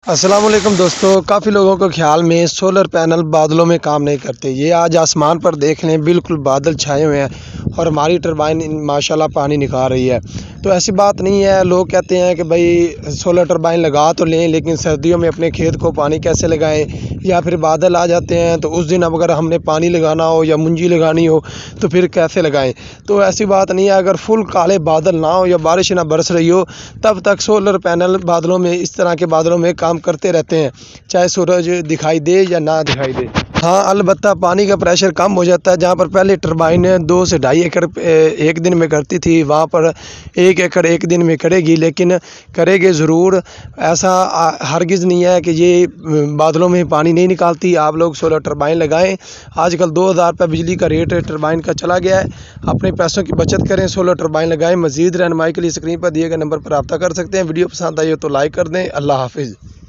السلام علیکم دوستو، کافی لوگوں کو خیال میں سولر پینل بادلوں میں کام نہیں کرتے۔ یہ آج آسمان پر دیکھ لیں، بالکل بادل چھائے ہوئے ہیں اور ہماری ٹربائن ماشاءاللہ پانی نکال رہی ہے۔ تو ایسی بات نہیں ہے۔ لوگ کہتے ہیں کہ بھائی سولر ٹربائن لگا تو لیں، لیکن سردیوں میں اپنے کھیت کو پانی کیسے لگائیں، یا پھر بادل آ جاتے ہیں تو اس دن اب اگر ہم نے پانی لگانا ہو یا منجی لگانی ہو تو پھر کیسے لگائیں۔ تو ایسی بات نہیں ہے۔ اگر فل کالے بادل نہ ہو یا بارش نہ برس رہی ہو تب تک سولر پینل بادلوں میں، اس طرح کے بادلوں میں کام کرتے رہتے ہیں، چاہے سورج دکھائی دے یا نہ دکھائی دے۔ ہاں البتہ پانی کا پریشر کم ہو جاتا ہے۔ جہاں پر پہلے ٹربائن 2 سے 2.5 ایکڑ ایک دن میں کرتی تھی، وہاں پر 1 ایکڑ ایک دن میں کرے گی، لیکن کرے گی ضرور۔ ایسا ہرگز نہیں ہے کہ یہ بادلوں میں پانی نہیں نکالتی۔ آپ لوگ سولر ٹربائن لگائیں۔ آج کل 2000 روپے بجلی کا ریٹ ٹربائن کا چلا گیا ہے۔ اپنے پیسوں کی بچت کریں، سولر ٹربائن لگائیں۔ مزید رہنمائی کے لیے اسکرین پر دیے گئے نمبر پر رابطہ کر سکتے ہیں۔ ویڈیو پسند آئی ہو تو لائک کر دیں۔ اللہ حافظ۔